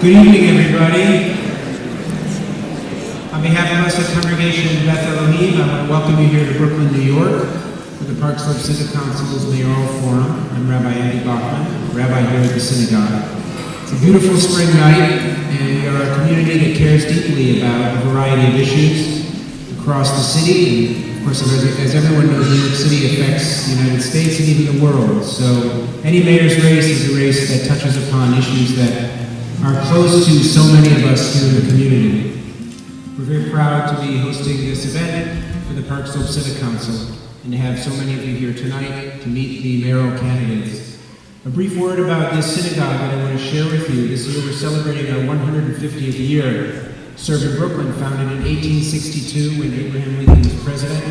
Good evening, everybody. On behalf of us at Congregation Beth Elohim, I want to welcome you here to Brooklyn, New York, for the Park Slope Civic Council's Mayoral Forum. I'm Rabbi Andy Bachman, rabbi here at the synagogue. It's a beautiful spring night, and we are a community that cares deeply about a variety of issues across the city. And of course, as everyone knows, New York City affects the United States and even the world. So any mayor's race is a race that touches upon issues that are close to so many of us here in the community. We're very proud to be hosting this event for the Park Slope Civic Council and to have so many of you here tonight to meet the mayoral candidates. A brief word about this synagogue that I want to share with you. This year we're celebrating our 150th year. Served in Brooklyn, founded in 1862 when Abraham Lincoln was president,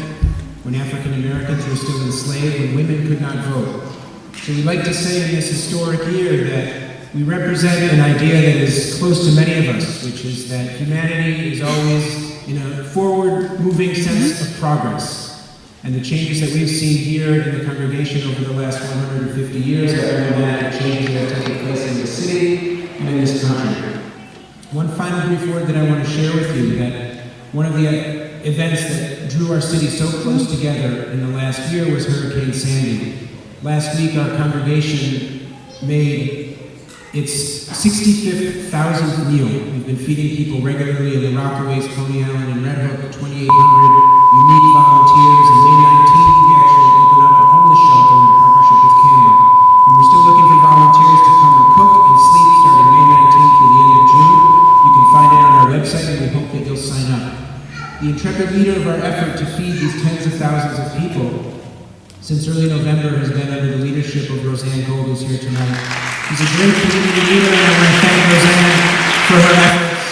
when African Americans were still enslaved, when women could not vote. So we like to say in this historic year that we represent an idea that is close to many of us, which is that humanity is always in a forward-moving sense of progress. And the changes that we've seen here in the congregation over the last 150 years are emblematic changes that have taken place in the city and in this country. One final brief word that I want to share with you, that one of the events that drew our city so close together in the last year was Hurricane Sandy. Last week, our congregation made its 65,000th meal. We've been feeding people regularly in the Rockaways, Coney Island, and Red Hook, 2,800 unique volunteers. And May 19th, we actually opened up a homeless shelter in partnership with Canva. And we're still looking for volunteers to come and cook and sleep starting May 19th through the end of June. You can find it on our website, and we hope that you'll sign up. The intrepid leader of our effort to feed these tens of thousands of people since early November has been under the leadership of Roseanne Gold, who's here tonight. She's a great community leader, and I want to thank Roseanne for her efforts.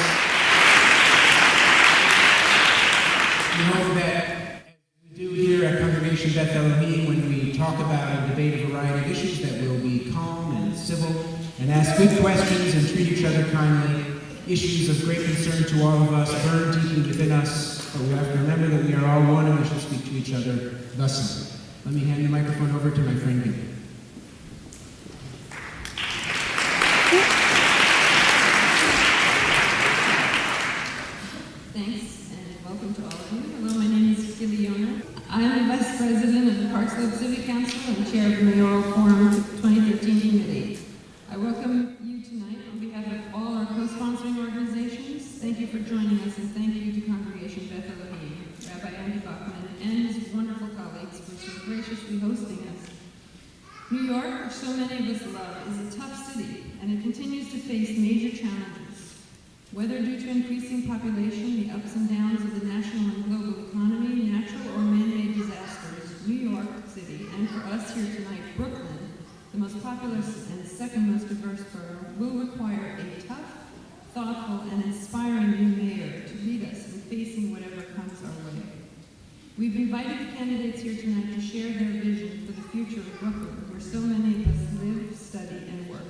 We hope that, as we do here at Congregation Beth Elohim, when we talk about and debate a variety of issues, that we'll be calm and civil and ask good questions and treat each other kindly. Issues of great concern to all of us burn deeply within us, but we have to remember that we are all one and we should speak to each other thusly. Let me hand the microphone over to my friend Bill. Thanks, and welcome to all of you. Hello, my name is Gileona. I am the Vice President of the Park Slope Civic Council and Chair of the Mayoral Forum 2013 Committee. I welcome you tonight on behalf of all our co-sponsoring organizations. Thank you for joining us, and thank you to Congregation Beth Elohim, Rabbi Andy Bachman, and his wonderful colleagues for so graciously hosting us. New York, which so many of us love, is a tough city, and it continues to face major challenges. Whether due to increasing population, the ups and downs of the national and global economy, natural or man-made disasters, New York City, and for us here tonight, Brooklyn, the most populous and second most diverse borough, will require a tough, thoughtful, and inspiring new mayor to lead us in facing whatever comes our way. We've invited the candidates here tonight to share their vision for the future of Brooklyn, where so many of us live, study, and work.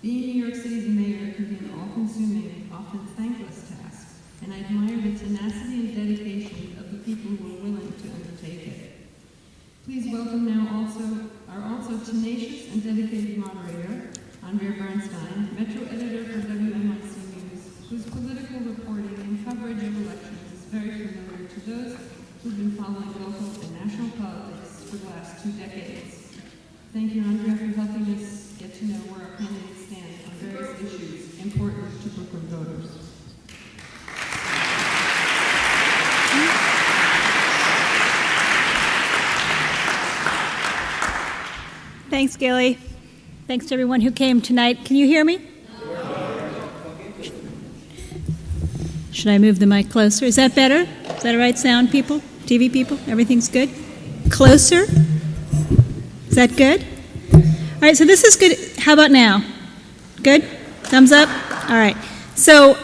Being New York City's mayor can be an all-consuming, often thankless task, and I admire the tenacity and dedication of the people who are willing to undertake it. Please welcome now our also tenacious and dedicated moderator, Andrea Bernstein, Metro Editor for WNYC News, whose political reporting and coverage of elections is very familiar to those who've been following local and national politics for the last 2 decades. Thank you, Andrea, for helping us get to know where our candidates stand on various issues important to Brooklyn voters. Thanks, Gilly. Thanks to everyone who came tonight. Can you hear me? Should I move the mic closer? Is that better? Is that all right, sound people? TV people? Everything's good? Closer? Is that good? All right, so this is good. How about now? Good? Thumbs up? All right. So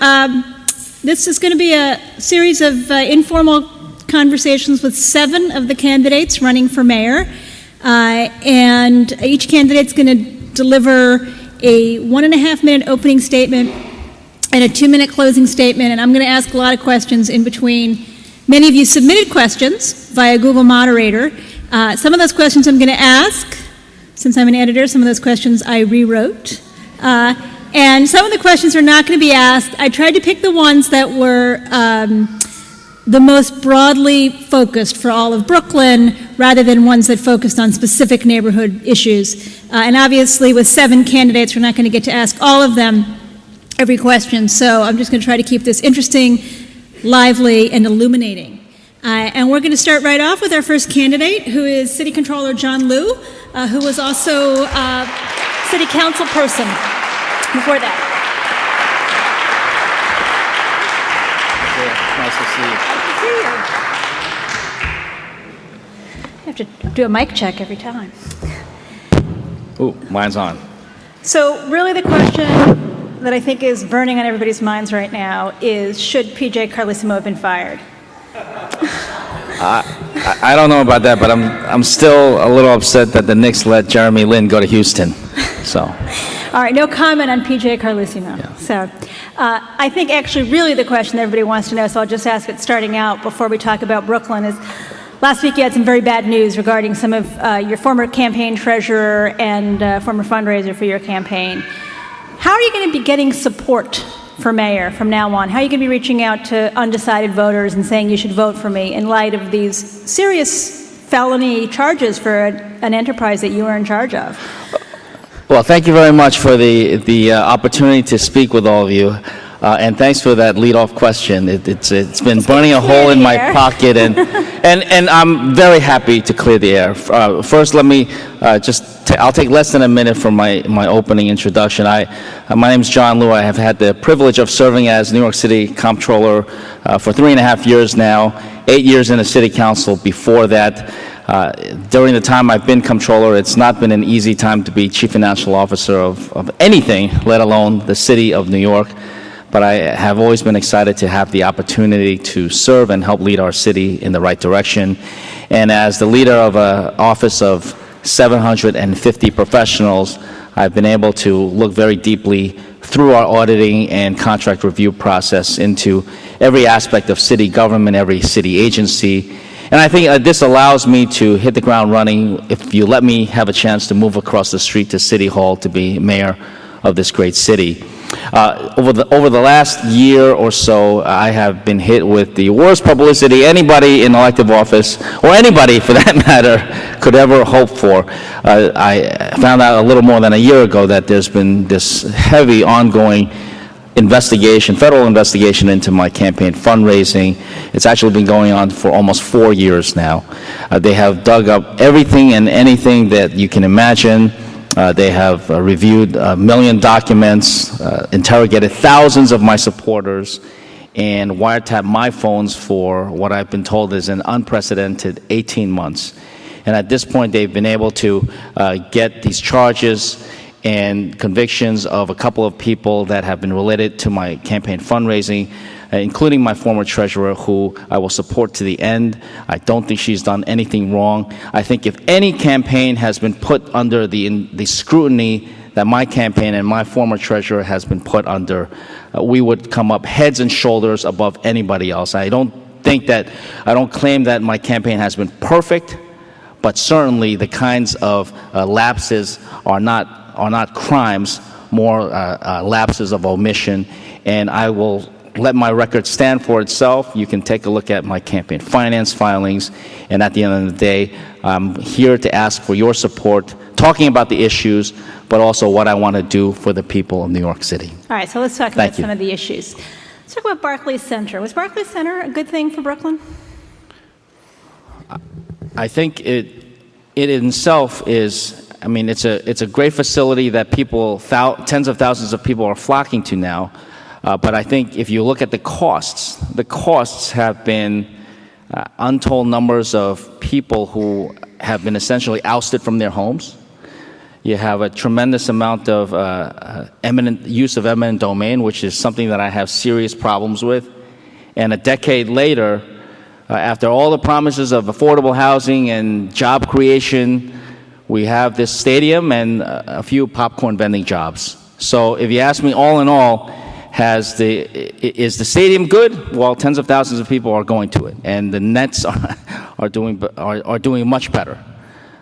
this is going to be a series of informal conversations with 7 of the candidates running for mayor. And each candidate's going to deliver a 1.5-minute opening statement and a 2-minute closing statement. And I'm going to ask a lot of questions in between. Many of you submitted questions via Google Moderator. Some of those questions I'm going to ask. Since I'm an editor, some of those questions I rewrote. And some of the questions are not going to be asked. I tried to pick the ones that were the most broadly focused for all of Brooklyn, rather than ones that focused on specific neighborhood issues. And obviously, with 7 candidates, we're not going to get to ask all of them every question. So I'm just going to try to keep this interesting, lively, and illuminating. And we're going to start right off with our first candidate, who is City Controller John Liu, who was also City Council person before that. Nice to see you. I have to do a mic check every time. Ooh, mine's on. So really the question that I think is burning on everybody's minds right now is, should PJ Carlesimo have been fired? I don't know about that, but I'm still a little upset that the Knicks let Jeremy Lin go to Houston. So. All right, no comment on PJ Carlesimo. Yeah. So I think actually really the question everybody wants to know, so I'll just ask it starting out before we talk about Brooklyn, is last week you had some very bad news regarding some of your former campaign treasurer and former fundraiser for your campaign. How are you going to be getting support for mayor from now on? How are you going to be reaching out to undecided voters and saying you should vote for me in light of these serious felony charges for an enterprise that you were in charge of? Well, thank you very much for the opportunity to speak with all of you. And thanks for that lead-off question. It's been burning a hole in my pocket, and I'm very happy to clear the air. First, let me I'll take less than a minute for my opening introduction. My name is John Liu. I have had the privilege of serving as New York City Comptroller for 3.5 years now, 8 years in the City Council before that. During the time I've been Comptroller, it's not been an easy time to be Chief Financial Officer of anything, let alone the City of New York. But I have always been excited to have the opportunity to serve and help lead our city in the right direction. And as the leader of an office of 750 professionals, I've been able to look very deeply through our auditing and contract review process into every aspect of city government, every city agency. And I think this allows me to hit the ground running if you let me have a chance to move across the street to City Hall to be mayor of this great city. Over the last year or so, I have been hit with the worst publicity anybody in elective office, or anybody for that matter, could ever hope for. I found out a little more than a year ago that there's been this heavy ongoing investigation, federal investigation into my campaign fundraising. It's actually been going on for almost 4 years now. They have dug up everything and anything that you can imagine. They have reviewed 1 million documents, interrogated thousands of my supporters, and wiretapped my phones for what I've been told is an unprecedented 18 months. And at this point, they've been able to get these charges and convictions of a couple of people that have been related to my campaign fundraising, including my former treasurer, who I will support to the end. I don't think she's done anything wrong. I think if any campaign has been put under the scrutiny that my campaign and my former treasurer has been put under, we would come up heads and shoulders above anybody else. I don't claim that my campaign has been perfect, but certainly the kinds of lapses are not crimes, more lapses of omission, and I will let my record stand for itself. You can take a look at my campaign finance filings, and at the end of the day, I'm here to ask for your support, talking about the issues, but also what I want to do for the people of New York City. All right, so let's talk about some of the issues. Let's talk about Barclays Center. Was Barclays Center a good thing for Brooklyn? I think it in itself is, I mean, it's a great facility that people, tens of thousands of people are flocking to now. But I think if you look at the costs have been untold numbers of people who have been essentially ousted from their homes. You have a tremendous amount of use of eminent domain, which is something that I have serious problems with. And a decade later, after all the promises of affordable housing and job creation, we have this stadium and a few popcorn vending jobs. So if you ask me, all in all, is the stadium good? Well, tens of thousands of people are going to it, and the Nets are doing much better.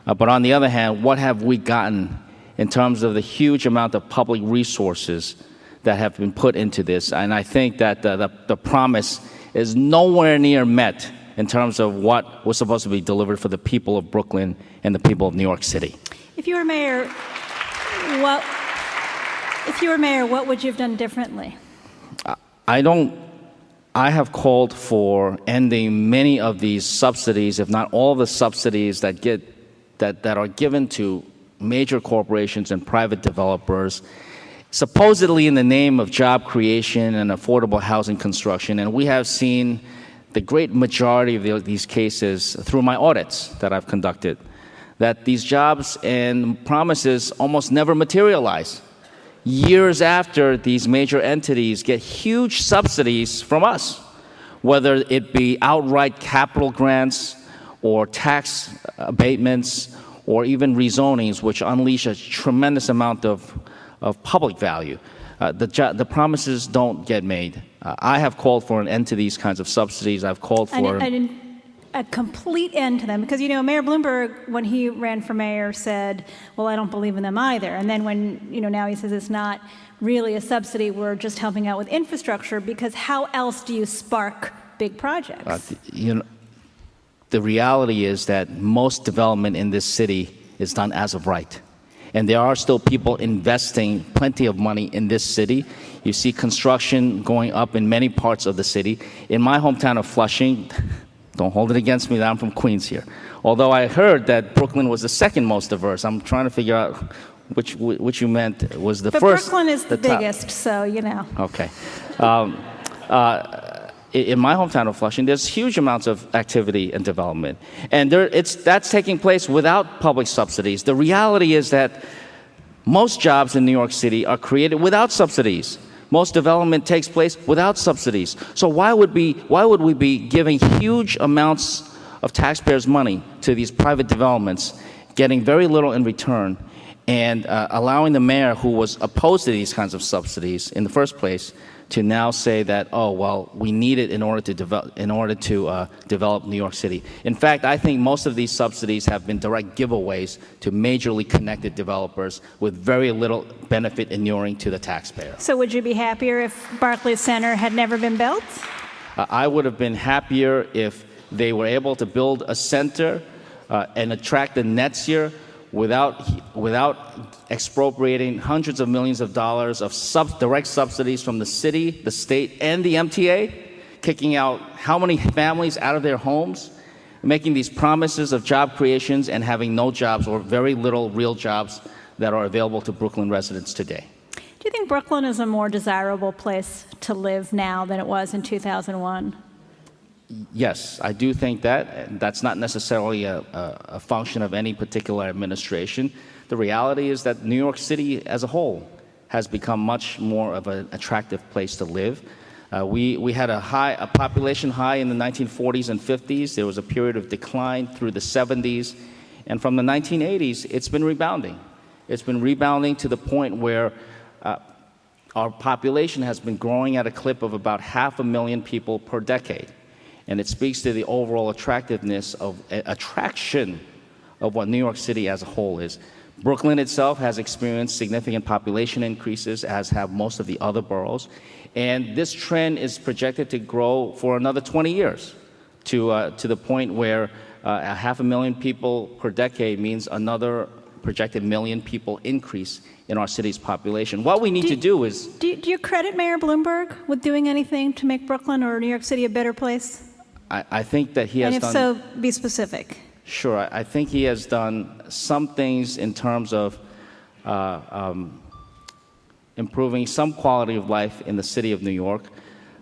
But on the other hand, what have we gotten in terms of the huge amount of public resources that have been put into this. And I think that the promise is nowhere near met in terms of what was supposed to be delivered for the people of Brooklyn and the people of New York City. If you were mayor, what would you have done differently? I have called for ending many of these subsidies, if not all the subsidies that are given to major corporations and private developers, supposedly in the name of job creation and affordable housing construction. And we have seen the great majority of these cases through my audits that I've conducted, that these jobs and promises almost never materialize. Years after these major entities get huge subsidies from us, whether it be outright capital grants or tax abatements or even rezonings, which unleash a tremendous amount of public value. The promises don't get made. I have called for an end to these kinds of subsidies. I've called for a complete end to them, because Mayor Bloomberg, when he ran for mayor, said, well, I don't believe in them either. And then when now he says it's not really a subsidy, we're just helping out with infrastructure, because how else do you spark big projects? The reality is that most development in this city is done as of right. And there are still people investing plenty of money in this city. You see construction going up in many parts of the city. In my hometown of Flushing, don't hold it against me that I'm from Queens here. Although I heard that Brooklyn was the second most diverse. I'm trying to figure out which you meant was the first. But Brooklyn is the biggest, so Okay. In my hometown of Flushing, there's huge amounts of activity and development. And that's taking place without public subsidies. The reality is that most jobs in New York City are created without subsidies. Most development takes place without subsidies. So why would we be giving huge amounts of taxpayers' money to these private developments, getting very little in return, and allowing the mayor, who was opposed to these kinds of subsidies in the first place, to now say that, oh, well, we need it in order to develop New York City. In fact, I think most of these subsidies have been direct giveaways to majorly connected developers with very little benefit inuring to the taxpayer. So would you be happier if Barclays Center had never been built? I would have been happier if they were able to build a center and attract the nets here without expropriating hundreds of millions of dollars of direct subsidies from the city, the state, and the MTA, kicking out how many families out of their homes, making these promises of job creations and having no jobs or very little real jobs that are available to Brooklyn residents today. Do you think Brooklyn is a more desirable place to live now than it was in 2001? Yes, I do think that. That's not necessarily a function of any particular administration. The reality is that New York City as a whole has become much more of an attractive place to live. We had a population high in the 1940s and 50s. There was a period of decline through the 70s. And from the 1980s, it's been rebounding. It's been rebounding to the point where our population has been growing at a clip of about 500,000 people per decade. And it speaks to the overall attraction of what New York City as a whole is. Brooklyn itself has experienced significant population increases, as have most of the other boroughs. And this trend is projected to grow for another 20 years to the point where 500,000 people per decade means another projected million people increase in our city's population. What we need to do is... Do you credit Mayor Bloomberg with doing anything to make Brooklyn or New York City a better place? I think that he has done... And if so, be specific. Sure. I think he has done some things in terms of improving some quality of life in the city of New York.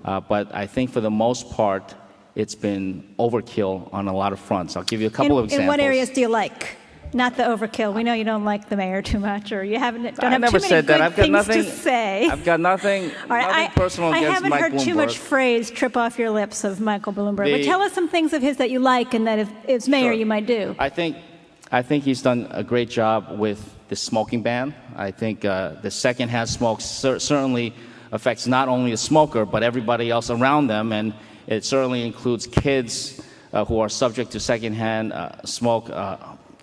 But I think for the most part, it's been overkill on a lot of fronts. I'll give you a couple of examples. In what areas do you like? Not the overkill. We know you don't like the mayor too much, or you don't have too many good things to say. I've got nothing personal against Mike Bloomberg. I haven't heard too much phrase trip off your lips of Michael Bloomberg. But tell us some things of his that you like and that if it's mayor you might do. I think he's done a great job with the smoking ban. I think the secondhand smoke certainly affects not only the smoker, but everybody else around them. And it certainly includes kids who are subject to secondhand smoke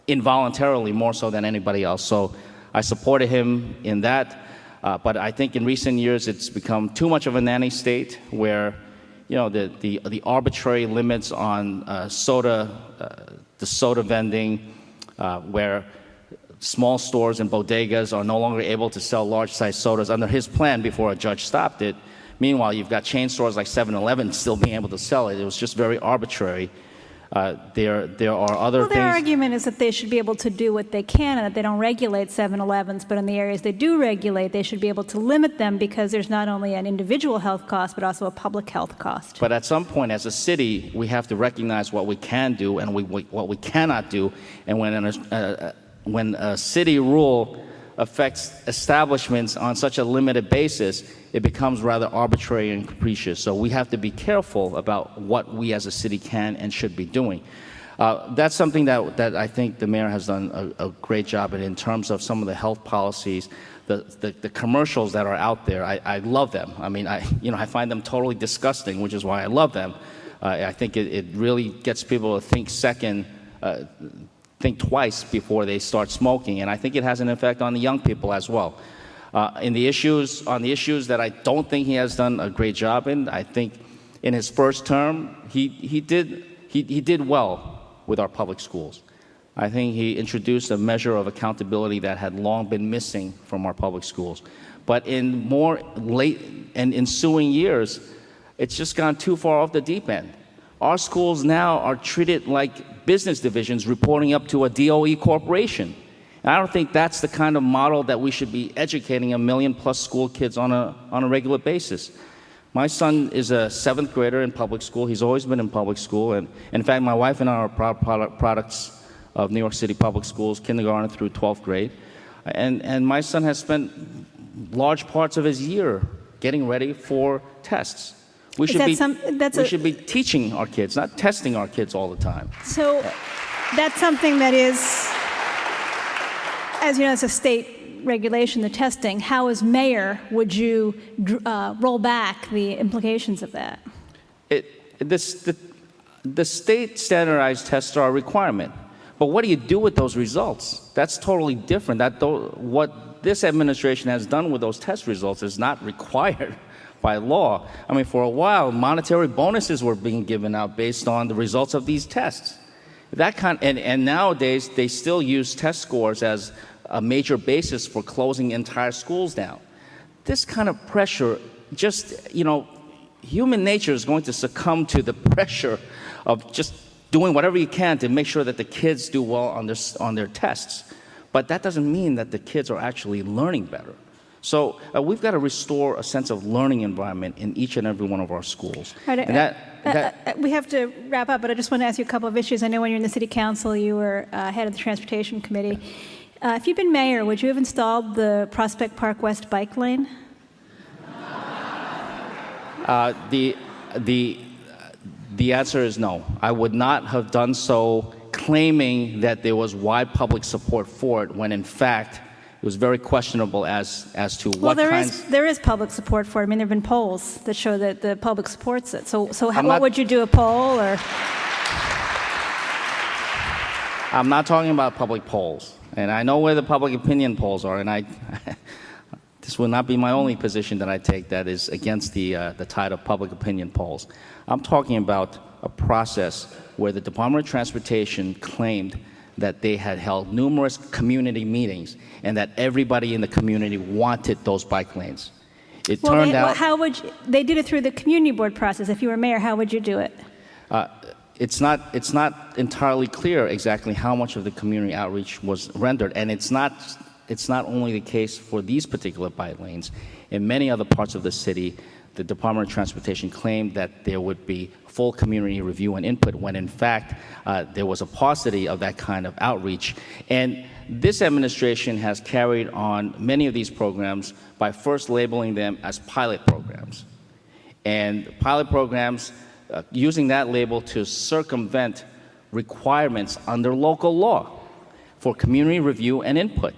involuntarily, more so than anybody else. So I supported him in that. But I think in recent years it's become too much of a nanny state where, the arbitrary limits on the soda vending, where small stores and bodegas are no longer able to sell large-sized sodas under his plan before a judge stopped it. Meanwhile, you've got chain stores like 7-Eleven still being able to sell it. It was just very arbitrary. There are other things. Their argument is that they should be able to do what they can and that they don't regulate 7-Elevens, but in the areas they do regulate, they should be able to limit them because there's not only an individual health cost, but also a public health cost. But at some point, as a city, we have to recognize what we can do and what we cannot do. And when a city rule affects establishments on such a limited basis, it becomes rather arbitrary and capricious. So we have to be careful about what we as a city can and should be doing. That's something that I think the mayor has done a great job in terms of some of the health policies, the commercials that are out there. I love them. I mean, I find them totally disgusting, which is why I love them. I think it really gets people to think twice before they start smoking, and I think it has an effect on the young people as well. On the issues that I don't think he has done a great job in, I think in his first term he did well with our public schools. I think he introduced a measure of accountability that had long been missing from our public schools. But in more late and ensuing years, it's just gone too far off the deep end. Our schools now are treated like business divisions reporting up to a DOE corporation. And I don't think that's the kind of model that we should be educating 1 million+ school kids on a regular basis. My son is a 7th grader in public school. He's always been in public school. And in fact, my wife and I are proud products of New York City public schools, kindergarten through 12th grade. And my son has spent large parts of his year getting ready for tests. We should be teaching our kids, not testing our kids all the time. So that's something that is, as you know, it's a state regulation, the testing. How, as mayor, would you roll back the implications of that? The state standardized tests are a requirement. But what do you do with those results? That's totally different. What this administration has done with those test results is not required by law. I mean, for a while, monetary bonuses were being given out based on the results of these tests. And nowadays, they still use test scores as a major basis for closing entire schools down. This kind of pressure, human nature is going to succumb to the pressure of just doing whatever you can to make sure that the kids do well on their tests. But that doesn't mean that the kids are actually learning better. So we've got to restore a sense of learning environment in each and every one of our schools. Right, we have to wrap up, but I just want to ask you a couple of issues. I know when you're in the city council, you were head of the transportation committee. If you'd been mayor, would you have installed the Prospect Park West bike lane? The answer is no. I would not have done so claiming that there was wide public support for it when in fact it was very questionable as to what kinds. There is public support for it. I mean, there have been polls that show that the public supports it. So what would you do, a poll or? I'm not talking about public polls, and I know where the public opinion polls are, and this will not be my only position that I take that is against the tide of public opinion polls. I'm talking about a process where the Department of Transportation claimed that they had held numerous community meetings and that everybody in the community wanted those bike lanes. It turned out... They did it through the community board process. If you were mayor, how would you do it? It's not entirely clear exactly how much of the community outreach was rendered, and it's not only the case for these particular bike lanes. In many other parts of the city, the Department of Transportation claimed that there would be full community review and input when in fact there was a paucity of that kind of outreach. And this administration has carried on many of these programs by first labeling them as pilot programs. And pilot programs, using that label to circumvent requirements under local law for community review and input.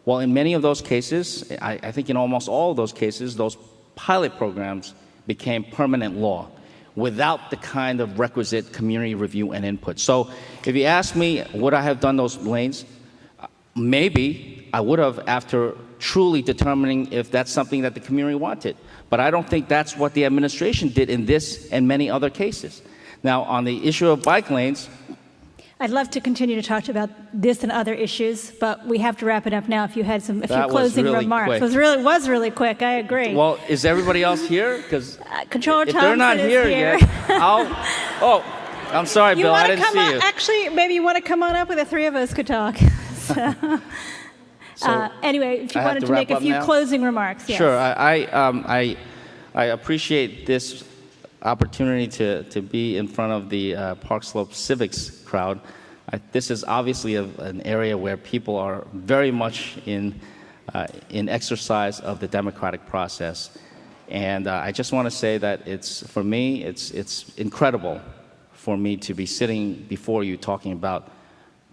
Well, in many of those cases, I think in almost all of those cases, those pilot programs became permanent law without the kind of requisite community review and input. So if you ask me, would I have done those lanes? Maybe. I would have after truly determining if that's something that the community wanted. But I don't think that's what the administration did in this and many other cases. Now, on the issue of bike lanes, I'd love to continue to talk about this and other issues, but we have to wrap it up now. If you had a few closing remarks, it was really quick. I agree. Well, is everybody else here? Because Controller if Thompson they're not here yet, I'm sorry, Bill. I didn't see you. Actually, maybe you want to come on up, where the three of us could talk. Anyway, if you wanted to make a few closing remarks, yes. Sure. I appreciate this opportunity to be in front of the Park Slope Civics crowd. This is obviously an area where people are very much in exercise of the democratic process, and I just want to say that for me it's incredible for me to be sitting before you talking about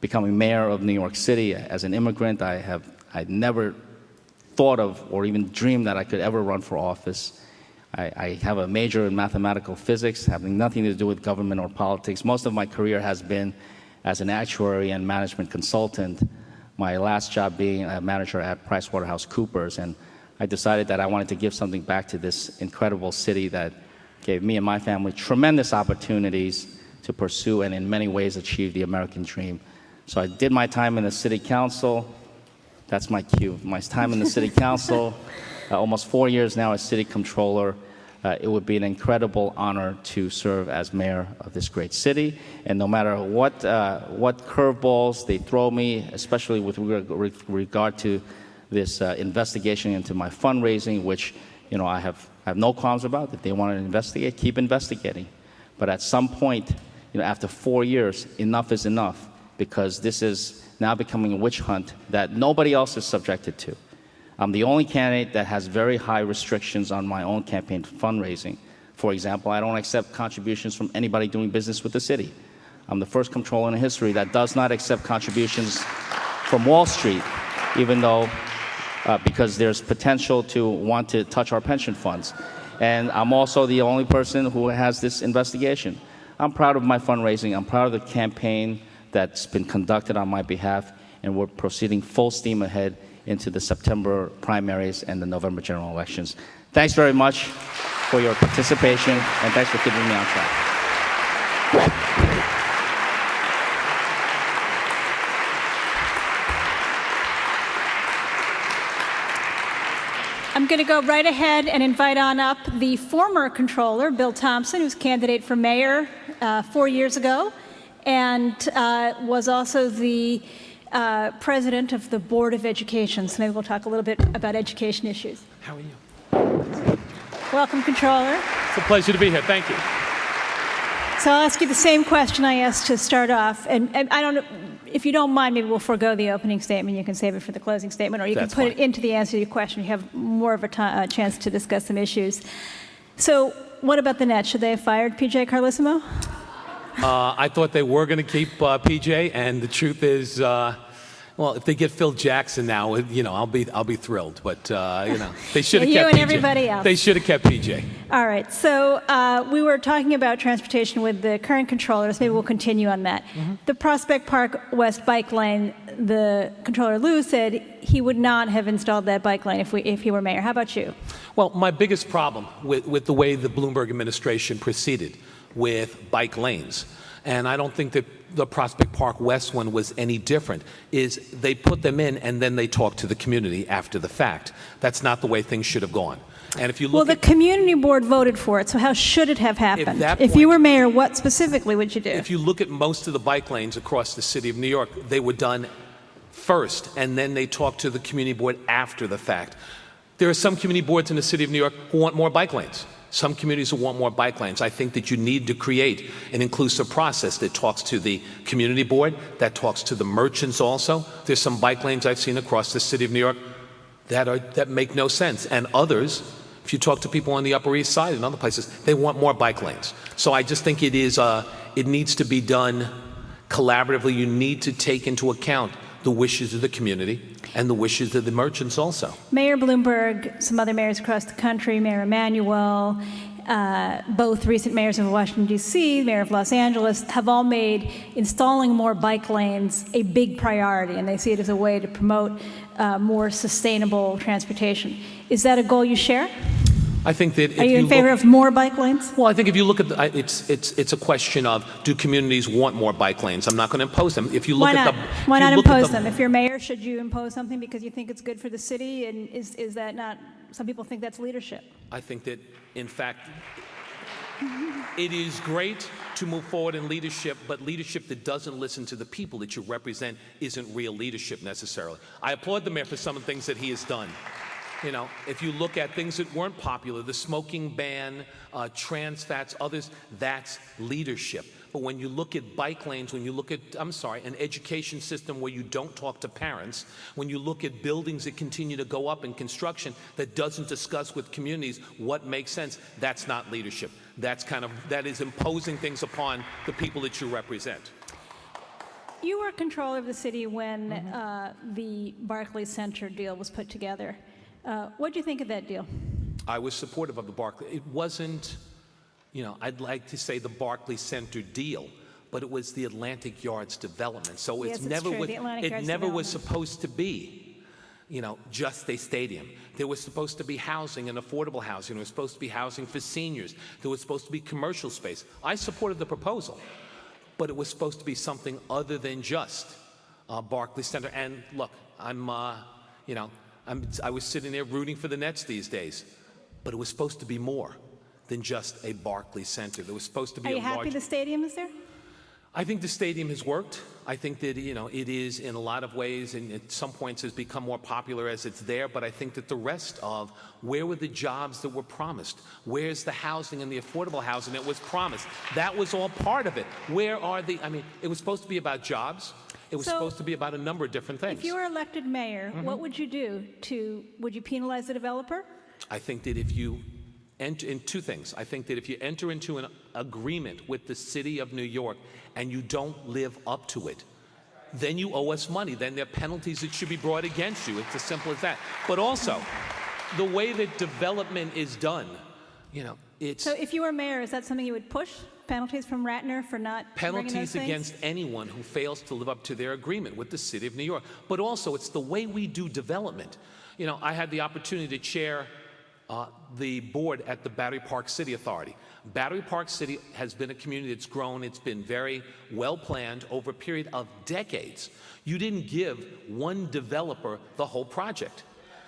becoming mayor of New York City. As an immigrant, I never thought of or even dreamed that I could ever run for office. I have a major in mathematical physics, having nothing to do with government or politics. Most of my career has been as an actuary and management consultant, my last job being a manager at PricewaterhouseCoopers. And I decided that I wanted to give something back to this incredible city that gave me and my family tremendous opportunities to pursue and in many ways achieve the American dream. So I did my time in the city council. That's my cue. My time in the city council, almost 4 years now as city controller. It would be an incredible honor to serve as mayor of this great city. And no matter what curveballs they throw me, especially with regard to this investigation into my fundraising, which I have no qualms about. If they want to investigate, keep investigating. But at some point, after 4 years, enough is enough, because this is now becoming a witch hunt that nobody else is subjected to. I'm the only candidate that has very high restrictions on my own campaign fundraising. For example, I don't accept contributions from anybody doing business with the city. I'm the first comptroller in history that does not accept contributions from Wall Street, even though, because there's potential to want to touch our pension funds. And I'm also the only person who has this investigation. I'm proud of my fundraising. I'm proud of the campaign that's been conducted on my behalf, and we're proceeding full steam ahead into the September primaries and the November general elections. Thanks very much for your participation, and thanks for keeping me on track. I'm going to go right ahead and invite on up the former controller, Bill Thompson, who's candidate for mayor 4 years ago, and was also the president of the Board of Education. So maybe we'll talk a little bit about education issues. How are you? Welcome, Controller. It's a pleasure to be here. Thank you. So I'll ask you the same question I asked to start off. And I don't know, if you don't mind, maybe we'll forego the opening statement. You can save it for the closing statement, or you can put it into the answer to your question. You have more of a chance to discuss some issues. So what about the Nets? Should they have fired P.J. Carlesimo? I thought they were going to keep PJ, and the truth is, well, if they get Phil Jackson now, I'll be thrilled. But they should have kept PJ. You and everybody else. They should have kept PJ. All right. So we were talking about transportation with the current controllers. Maybe we'll continue on that. Mm-hmm. The Prospect Park West bike lane, the controller Lou said he would not have installed that bike lane if he were mayor. How about you? Well, my biggest problem with the way the Bloomberg administration proceeded with bike lanes, and I don't think that the Prospect Park West one was any different, is they put them in and then they talk to the community after the fact. That's not the way things should have gone. And if you look the community board voted for it, so how should it have happened? If you were mayor, what specifically would you do? If you look at most of the bike lanes across the city of New York, they were done first, and then they talked to the community board after the fact. There are some community boards in the city of New York who want more bike lanes. Some communities who want more bike lanes. I think that you need to create an inclusive process that talks to the community board, that talks to the merchants also. There's some bike lanes I've seen across the city of New York that make no sense. And others, if you talk to people on the Upper East Side and other places, they want more bike lanes. So I just think it needs to be done collaboratively. You need to take into account the wishes of the community and the wishes of the merchants also. Mayor Bloomberg, some other mayors across the country, Mayor Emanuel, both recent mayors of Washington, D.C., mayor of Los Angeles, have all made installing more bike lanes a big priority, and they see it as a way to promote more sustainable transportation. Is that a goal you share? I think that if Are you in favor of more bike lanes? Well, I think if you look at it's a question of, do communities want more bike lanes? I'm not going to impose them. If you look at the Why not impose them? If you're mayor, should you impose something because you think it's good for the city? And is that not? Some people think that's leadership. I think that, in fact, it is great to move forward in leadership, but leadership that doesn't listen to the people that you represent isn't real leadership necessarily. I applaud the mayor for some of the things that he has done. You know, if you look at things that weren't popular, the smoking ban, trans fats, others, that's leadership. But when you look at bike lanes, when you look at, an education system where you don't talk to parents, when you look at buildings that continue to go up in construction that doesn't discuss with communities what makes sense, that's not leadership. That is imposing things upon the people that you represent. You were controller of the city when the Barclays Center deal was put together. What do you think of that deal? I was supportive of the Barclays. It wasn't, I'd like to say the Barclays Center deal, but it was the Atlantic Yards development. So Yes, it never was development. supposed to be, just a stadium. There was supposed to be housing and affordable housing. There was supposed to be housing for seniors. There was supposed to be commercial space. I supported the proposal, but it was supposed to be something other than just Barclays Center. And look, I was sitting there rooting for the Nets these days, but it was supposed to be more than just a Barclays Center. There was supposed to be Are you happy the stadium is there? I think the stadium has worked. I think that, it is in a lot of ways, and at some points has become more popular as it's there, but I think that the rest of where were the jobs that were promised? Where's the housing and the affordable housing that was promised? That was all part of it. Where are it was supposed to be about jobs. It was supposed to be about a number of different things. If you were elected mayor, what would you do would you penalize the developer? I think that if you enter in two things. I think that if you enter into an agreement with the city of New York and you don't live up to it, then you owe us money. Then there are penalties that should be brought against you. It's as simple as that. But also, the way that development is done, it's... So if you were mayor, is that something you would push? Penalties from Ratner for not bringing those penalties things? against anyone who fails to live up to their agreement with the city of New York. But also, it's the way we do development. I had the opportunity to chair the board at the Battery Park City Authority. Battery Park City has been a community that's grown. It's been very well planned over a period of decades. You didn't give one developer the whole project.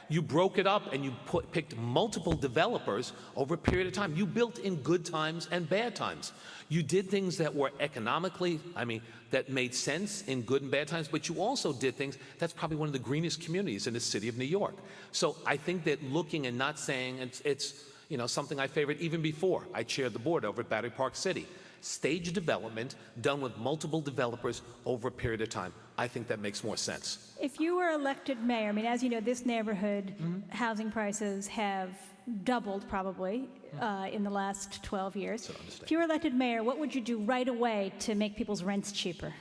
You broke it up and you picked multiple developers over a period of time. You built in good times and bad times. You did things that were economically, that made sense in good and bad times, but you also did things, that's probably one of the greenest communities in the city of New York. So I think that looking and not saying it's something I favored even before I chaired the board over at Battery Park City. Stage development done with multiple developers over a period of time. I think that makes more sense. If you were elected mayor, as you know, this neighborhood housing prices have doubled probably in the last 12 years. If you were elected mayor, what would you do right away to make people's rents cheaper?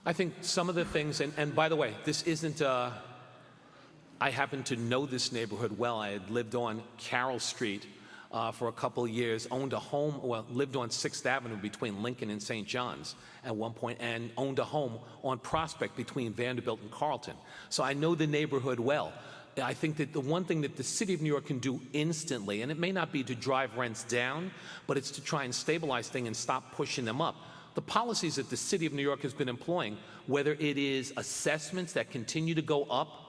I think some of the things, and by the way, this isn't, I happen to know this neighborhood well. I had lived on Carroll Street for a couple of years, owned a home, lived on 6th Avenue between Lincoln and St. John's at one point, and owned a home on Prospect between Vanderbilt and Carlton. So I know the neighborhood well. I think that the one thing that the city of New York can do instantly, and it may not be to drive rents down, but it's to try and stabilize things and stop pushing them up. The policies that the city of New York has been employing, whether it is assessments that continue to go up,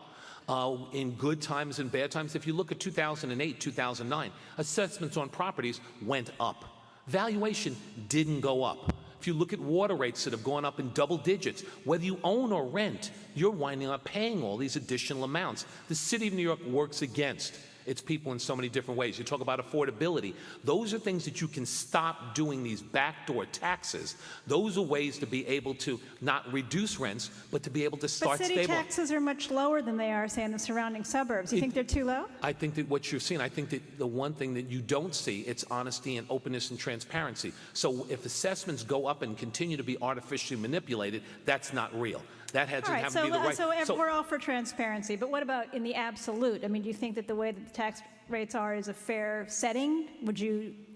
in good times and bad times. If you look at 2008, 2009, assessments on properties went up. Valuation didn't go up. If you look at water rates that have gone up in double digits, whether you own or rent, you're winding up paying all these additional amounts. The city of New York works against its people in so many different ways. You talk about affordability. Those are things that you can stop doing, these backdoor taxes. Those are ways to be able to not reduce rents, but to be able to start stabilizing. But city taxes are much lower than they are, say, in the surrounding suburbs. You think they're too low? I think that what you're seeing, I think that the one thing that you don't see, it's honesty and openness and transparency. So if assessments go up and continue to be artificially manipulated, that's not real. That hasn't happened to be the right. So we're all for transparency, but what about in the absolute? I mean, do you think that the way that the tax rates are is a fair setting?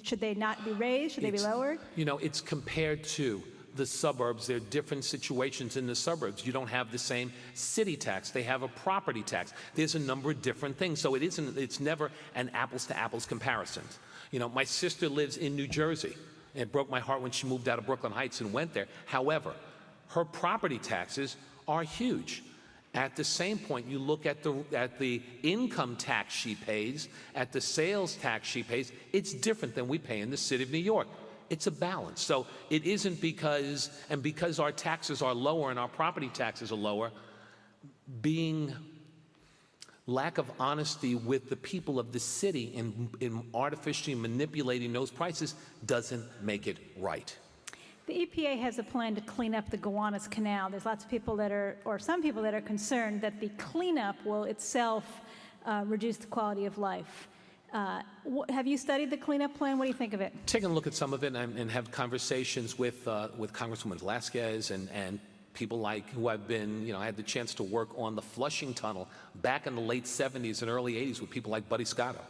Should they not be raised? Should they be lowered? You know, it's compared to the suburbs. There are different situations in the suburbs. You don't have the same city tax. They have a property tax. There's a number of different things. So it's never an apples to apples comparison. You know, my sister lives in New Jersey. And it broke my heart when she moved out of Brooklyn Heights and went there. However, her property taxes are huge. At the same point, you look at the income tax she pays, at the sales tax she pays, it's different than we pay in the city of New York. It's a balance. So it isn't because our taxes are lower and our property taxes are lower, being lack of honesty with the people of the city in artificially manipulating those prices doesn't make it right. The EPA has a plan to clean up the Gowanus Canal. There's lots of people some people that are concerned that the cleanup will itself reduce the quality of life. Have you studied the cleanup plan? What do you think of it? Taking a look at some of it and have conversations with Congresswoman Velasquez and people like who I've been, you know, I had the chance to work on the Flushing Tunnel back in the late 70s and early 80s with people like Buddy Scotto.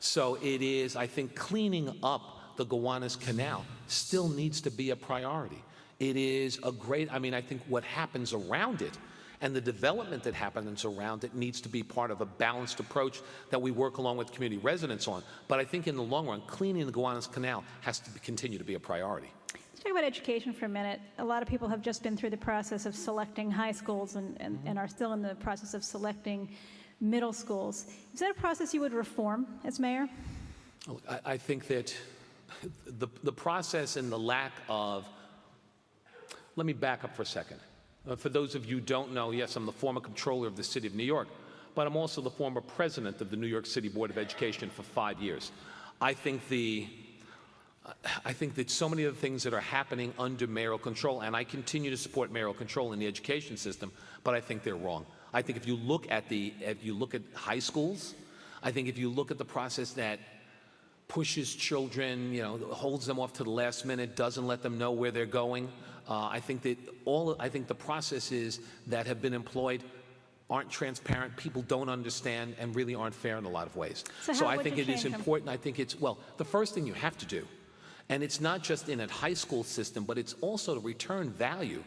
So it is, I think, cleaning up the Gowanus Canal still needs to be a priority. It is a great, I mean, I think what happens around it and the development that happens around it needs to be part of a balanced approach that we work along with community residents on. But I think in the long run, cleaning the Gowanus Canal has to continue to be a priority. Let's talk about education for a minute. A lot of people have just been through the process of selecting high schools and are still in the process of selecting middle schools. Is that a process you would reform as mayor? I think that the process and the lack of, let me back up for a second. For those of you who don't know, yes, I'm the former controller of the City of New York, but I'm also the former president of the New York City Board of Education for 5 years. I think that so many of the things that are happening under mayoral control, and I continue to support mayoral control in the education system, but I think they're wrong. I think if you look at high schools, I think if you look at the process that pushes children, you know, holds them off to the last minute, doesn't let them know where they're going. I think the processes that have been employed aren't transparent, people don't understand, and really aren't fair in a lot of ways. So I think it is important. I think it's, well, the first thing you have to do, and it's not just in a high school system, but it's also to return value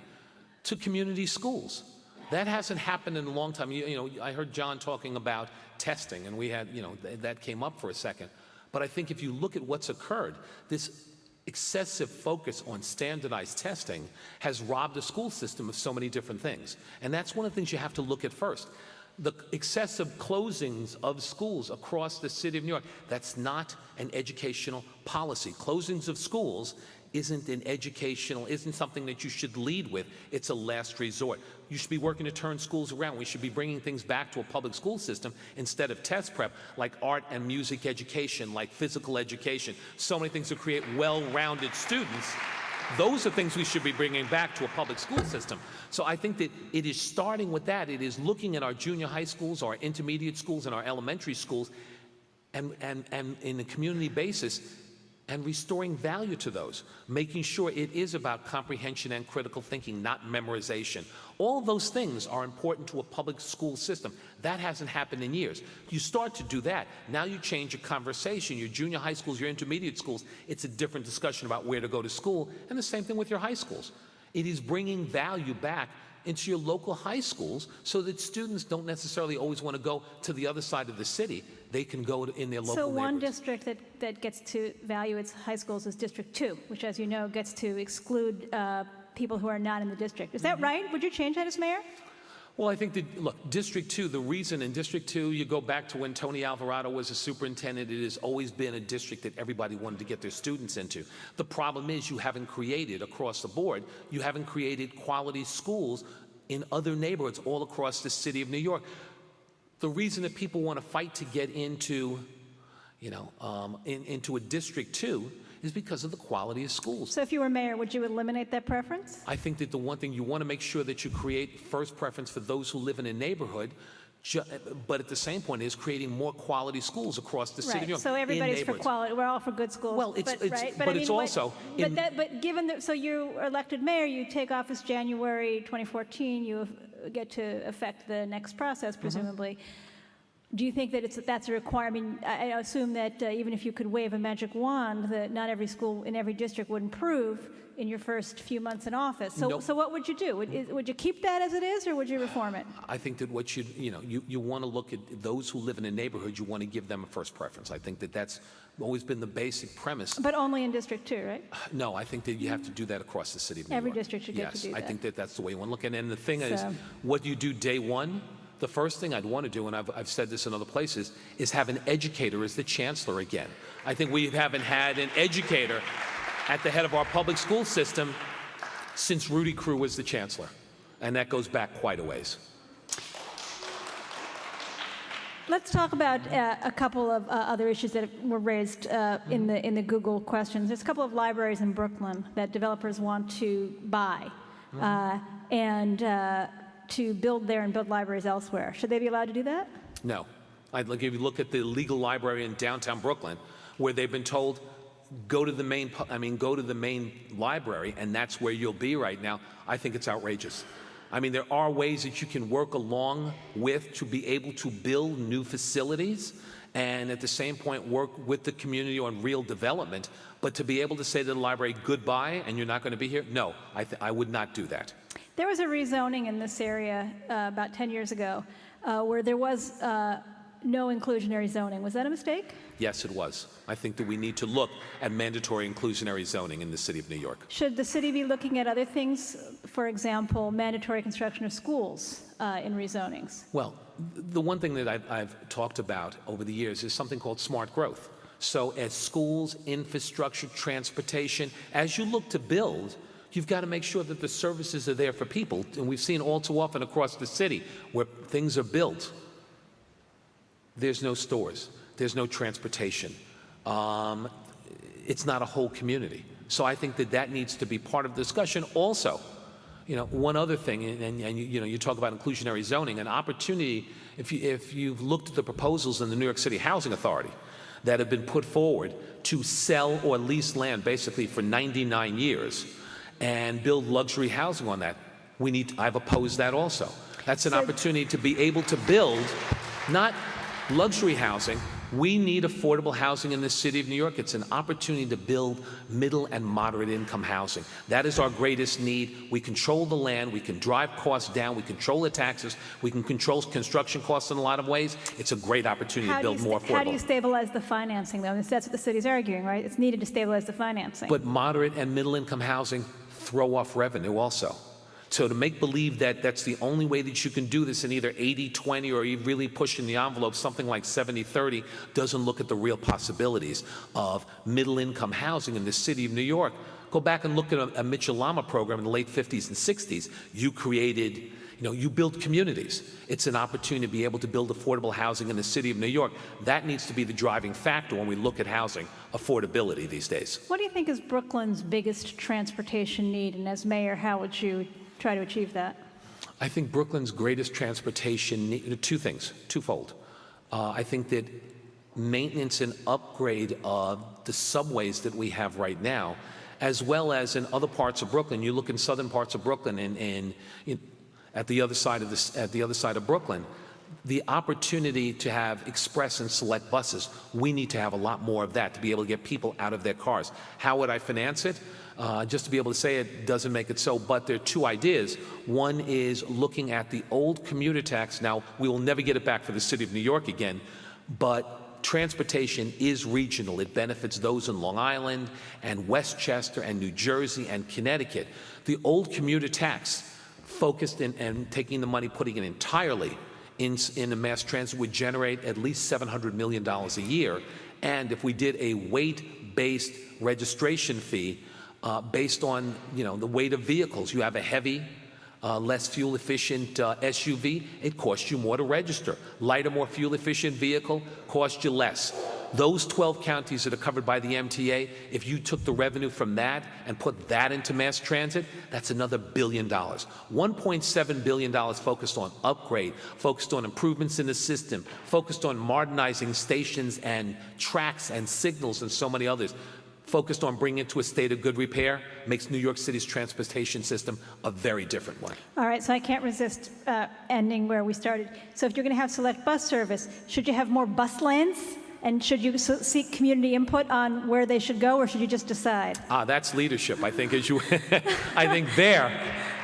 to community schools. That hasn't happened in a long time. You know, I heard John talking about testing, and we had, you know, that came up for a second. But I think if you look at what's occurred, this excessive focus on standardized testing has robbed the school system of so many different things. And that's one of the things you have to look at first. The excessive closings of schools across the city of New York, that's not an educational policy. Closings of schools isn't something that you should lead with. It's a last resort. You should be working to turn schools around. We should be bringing things back to a public school system instead of test prep, like art and music education, like physical education. So many things to create well-rounded students. Those are things we should be bringing back to a public school system. So I think that it is starting with that. It is looking at our junior high schools, our intermediate schools, and our elementary schools, and in a community basis, and restoring value to those, making sure it is about comprehension and critical thinking, not memorization. All those things are important to a public school system. That hasn't happened in years. You start to do that. Now you change your conversation. Your junior high schools, your intermediate schools, it's a different discussion about where to go to school, and the same thing with your high schools. It is bringing value back into your local high schools so that students don't necessarily always want to go to the other side of the city. They can go in their local neighborhoods. So one district that gets to value its high schools is District 2, which, as you know, gets to exclude people who are not in the district. Is that right? Would you change that as mayor? Well, I think that, look, District 2, the reason in District 2, you go back to when Tony Alvarado was a superintendent, it has always been a district that everybody wanted to get their students into. The problem is you haven't created, across the board, you haven't created quality schools in other neighborhoods all across the city of New York. The reason that people want to fight to get into, into a District 2 is because of the quality of schools. So if you were mayor, would you eliminate that preference? I think that the one thing you want to make sure that you create first preference for those who live in a neighborhood, but at the same point is creating more quality schools across the city of New York. So everybody's for quality. We're all for good schools. Well, given that, so you are elected mayor, you take office January 2014. You get to affect the next process, presumably. Do you think that that's a requirement? I assume that even if you could wave a magic wand, that not every school in every district would improve in your first few months in office. So, Nope. so what would you do? Would you keep that as it is, or would you reform it? I think that what you want to look at those who live in a neighborhood, you want to give them a first preference. I think that that's always been the basic premise. But only in District 2, right? No, I think that you have to do that across the city of New York. Every district should get to do Yes, I that. think that that's the way you want to look at it. And the thing is, So- what you do day one, the first thing I'd want to do, and I've said this in other places, is have an educator as the chancellor again. I think we haven't had an educator at the head of our public school system since Rudy Crew was the chancellor, and that goes back quite a ways. Let's talk about a couple of other issues that were raised in the Google questions. There's a couple of libraries in Brooklyn that developers want to buy and to build there and build libraries elsewhere. Should they be allowed to do that? No. If you look at the legal library in downtown Brooklyn, where they've been told, go to the main library, and that's where you'll be right now, I think it's outrageous. I mean, there are ways that you can work along with to be able to build new facilities and at the same point work with the community on real development, but to be able to say to the library, goodbye, and you're not going to be here, no, I would not do that. There was a rezoning in this area about 10 years ago where there was no inclusionary zoning. Was that a mistake? Yes, it was. I think that we need to look at mandatory inclusionary zoning in the city of New York. Should the city be looking at other things, for example, mandatory construction of schools in rezonings? Well, the one thing that I've talked about over the years is something called smart growth. So as schools, infrastructure, transportation, as you look to build, you've got to make sure that the services are there for people. And we've seen all too often across the city where things are built, there's no stores, there's no transportation. It's not a whole community. So I think that needs to be part of the discussion. Also, one other thing, and you talk about inclusionary zoning, an opportunity, if you've looked at the proposals in the New York City Housing Authority that have been put forward to sell or lease land basically for 99 years and build luxury housing on that, I've opposed that also. That's an opportunity to be able to build, not luxury housing. We need affordable housing in the city of New York. It's an opportunity to build middle and moderate income housing. That is our greatest need. We control the land. We can drive costs down. We control the taxes. We can control construction costs in a lot of ways. It's a great opportunity to build more affordable. How do you stabilize the financing, though? That's what the city's arguing, right? It's needed to stabilize the financing. But moderate and middle income housing throw off revenue also. So to make believe that that's the only way that you can do this in either 80-20 or you really pushing the envelope, something like 70-30, doesn't look at the real possibilities of middle-income housing in the city of New York. Go back and look at a Mitchell-Lama program in the late 50s and 60s. You created, you build communities. It's an opportunity to be able to build affordable housing in the city of New York. That needs to be the driving factor when we look at housing affordability these days. What do you think is Brooklyn's biggest transportation need? And as mayor, how would you try to achieve that? I think Brooklyn's greatest transportation need, twofold. I think that maintenance and upgrade of the subways that we have right now, as well as in other parts of Brooklyn. You look in southern parts of Brooklyn and at the other side of Brooklyn, the opportunity to have express and select buses, we need to have a lot more of that to be able to get people out of their cars. How would I finance it? Just to be able to say it doesn't make it so, but there are two ideas. One is looking at the old commuter tax. Now, we will never get it back for the city of New York again, but transportation is regional. It benefits those in Long Island and Westchester and New Jersey and Connecticut. The old commuter tax focused and taking the money, putting it entirely in the mass transit would generate at least $700 million a year. And if we did a weight-based registration fee, based on the weight of vehicles. You have a heavy, less fuel-efficient SUV, it costs you more to register. Lighter, more fuel-efficient vehicle costs you less. Those 12 counties that are covered by the MTA, if you took the revenue from that and put that into mass transit, that's another $1 billion. $1.7 billion focused on upgrade, focused on improvements in the system, focused on modernizing stations and tracks and signals and so many others. focused on bringing it to a state of good repair, makes New York City's transportation system a very different one. All right, so I can't resist ending where we started. So if you're going to have select bus service, should you have more bus lanes? And should you seek community input on where they should go, or should you just decide? That's leadership, I think. I think there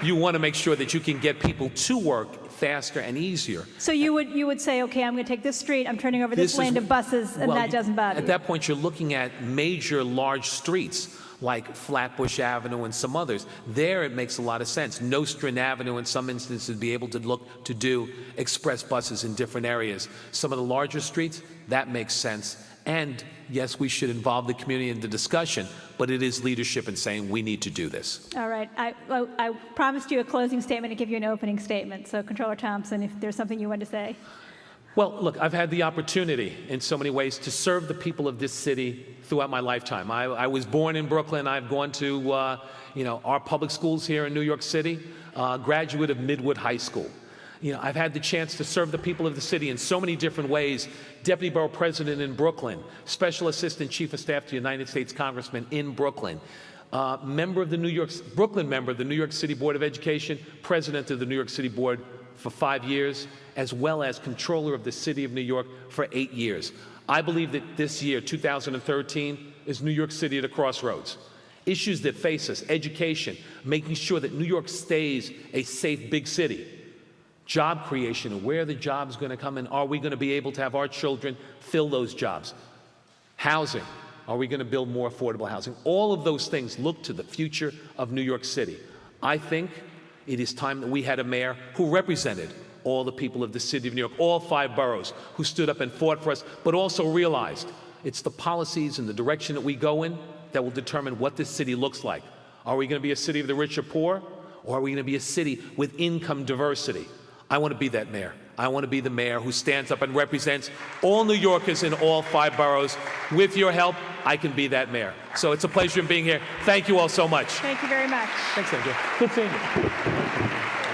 you want to make sure that you can get people to work faster and easier. So you would say, okay, I'm going to take this street, I'm turning over this lane to buses, and that doesn't bother you. At that point, you're looking at major, large streets like Flatbush Avenue and some others. There it makes a lot of sense. Nostrand Avenue in some instances be able to look to do express buses in different areas. Some of the larger streets, that makes sense. And yes, we should involve the community in the discussion, but it is leadership in saying we need to do this. All right. I promised you a closing statement and give you an opening statement. So Controller Thompson, if there's something you want to say. Well, look, I've had the opportunity in so many ways to serve the people of this city throughout my lifetime. I was born in Brooklyn. I've gone to our public schools here in New York City, graduate of Midwood High School. I've had the chance to serve the people of the city in so many different ways. Deputy Borough President in Brooklyn, Special Assistant Chief of Staff to United States Congressman in Brooklyn, Brooklyn member of the New York City Board of Education, President of the New York City Board for 5 years, as well as Controller of the City of New York for 8 years. I believe that this year, 2013, is New York City at a crossroads. Issues that face us, education, making sure that New York stays a safe big city. Job creation, and where are the jobs going to come in? Are we going to be able to have our children fill those jobs? Housing, are we going to build more affordable housing? All of those things look to the future of New York City. I think it is time that we had a mayor who represented all the people of the city of New York, all 5 boroughs, who stood up and fought for us, but also realized it's the policies and the direction that we go in that will determine what this city looks like. Are we going to be a city of the rich or poor, or are we going to be a city with income diversity? I want to be that mayor. I want to be the mayor who stands up and represents all New Yorkers in all 5 boroughs. With your help, I can be that mayor. So it's a pleasure being here. Thank you all so much. Thank you very much. Thanks, Andrea. Good seeing you.